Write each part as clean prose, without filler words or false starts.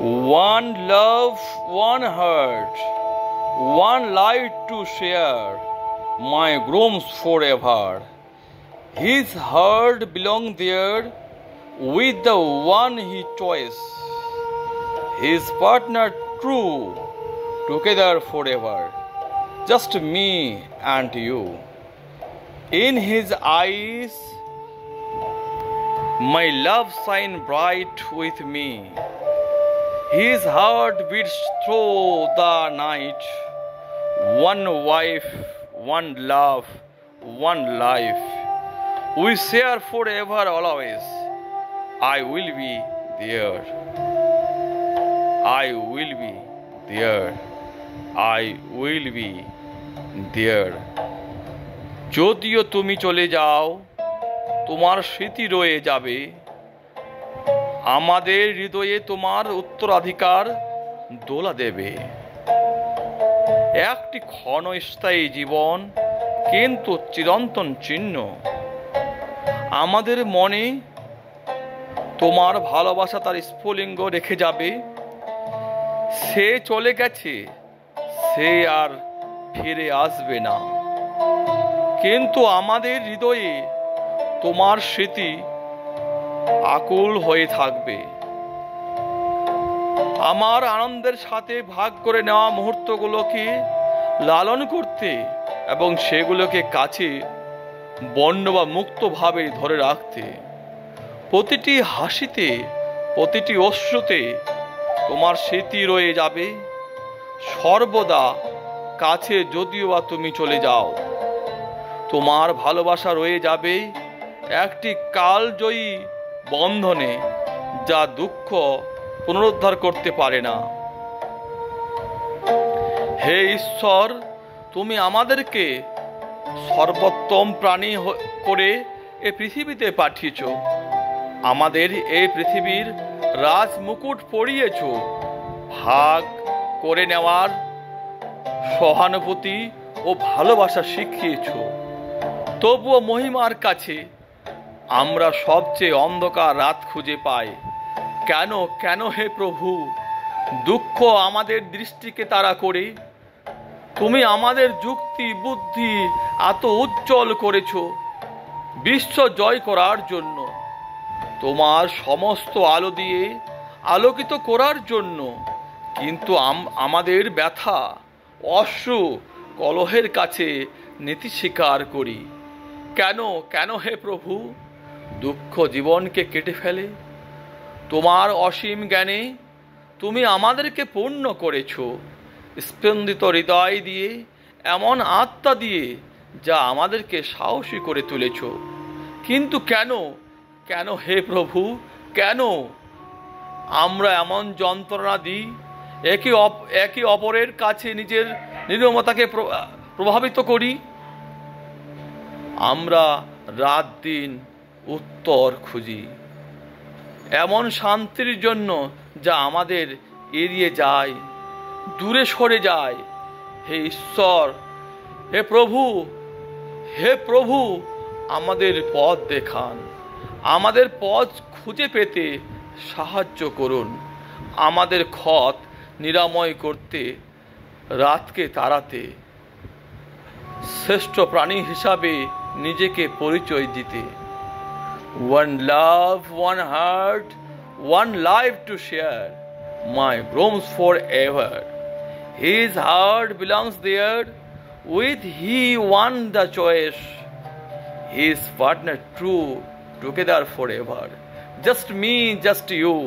One love, one heart, one life to share, my grooms forever. His heart belongs there with the one he chose, his partner true, together forever, just me and you. In his eyes, my love shine bright with me. His heart beats through the night. One wife, one love, one life. We share forever always. I will be there. I will be there. I will be there. যদিও তুমি চলে যাও, তোমার স্মৃতি রয়ে যাবে। আমাদের হৃদয়ে তোমার উত্তরাধিকার দোলা দেবে। একটি ক্ষণস্থায়ী জীবন, কিন্তু চিরন্তন চিহ্ন। আমাদের মনে তোমার ভালোবাসা তার স্ফুলিঙ্গ রেখে যাবে। সে চলে গেছে, সে আর ফিরে আসবে না, কিন্তু আমাদের হৃদয়ে তোমার স্মৃতি আকুল হয়ে থাকবে। আমার আনন্দের সাথে ভাগ করে নেওয়া মুহূর্তগুলোকে লালন করতে এবং সেগুলোকে কাছে বন্য বা মুক্তভাবে ধরে রাখতে। প্রতিটি হাসিতে, প্রতিটি অশ্রুতে তোমার স্মৃতি রয়ে যাবে সর্বদা কাছে, যদিও বা তুমি চলে যাও। তোমার ভালোবাসা রয়ে যাবে একটি কালজয়ী বন্ধনে, যা দুঃখ পুনরুদ্ধার করতে পারে না। হে ঈশ্বর, তুমি আমাদেরকে সর্বোত্তম প্রাণী করে এ পৃথিবীতে পাঠিয়েছ। আমাদের এই পৃথিবীর রাজমুকুট পরিয়েছ। ভাগ করে নেওয়ার সহানুভূতি ও ভালোবাসা শিখিয়েছ। তবুও মহিমার কাছে আমরা সবচেয়ে অন্ধকার রাত খুঁজে পাই। কেন কেন হে প্রভু, দুঃখ আমাদের দৃষ্টিকে তাড়া করে। তুমি আমাদের যুক্তি বুদ্ধি এত উজ্জ্বল করেছ বিশ্ব জয় করার জন্য, তোমার সমস্ত আলো দিয়ে আলোকিত করার জন্য। কিন্তু আমাদের ব্যথা, অশ্রু, কলহের কাছে নীতি স্বীকার করি। কেন কেন হে প্রভু, দুঃখ জীবনকে কেটে ফেলে। তোমার অসীম জ্ঞানে তুমি আমাদেরকে পূর্ণ করেছ, স্পন্দিত হৃদয় দিয়ে, এমন আত্মা দিয়ে যা আমাদেরকে সাহসী করে তুলেছ। কিন্তু কেন কেন হে প্রভু, কেন আমরা এমন যন্ত্রণা দিই, একে অপরের কাছে নিজের নির্মমতাকে প্রভাবিত করি। আমরা রাত দিন উত্তর খুঁজি এমন শান্তির জন্য যা আমাদের এড়িয়ে যায়, দূরে সরে যায়। হে ঈশ্বর, হে প্রভু, আমাদের পথ দেখান। আমাদের পথ খুঁজে পেতে সাহায্য করুন। আমাদের ক্ষত নিরাময় করতে, রাতকে তাড়াতে, শ্রেষ্ঠ প্রাণী হিসাবে নিজেকে পরিচয় দিতে। One love, one heart, one life to share, my grooms forever. His heart belongs there with he won the choice, his partner true, together forever, just me, just you.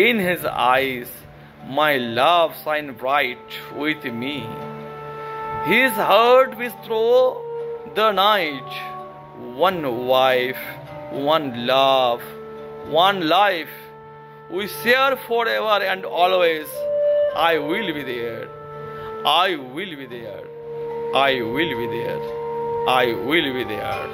In his eyes my love shine bright with me. His heart beats through the night. One wife, one love, one life. We share forever and always. I will be there. I will be there. I will be there. I will be there.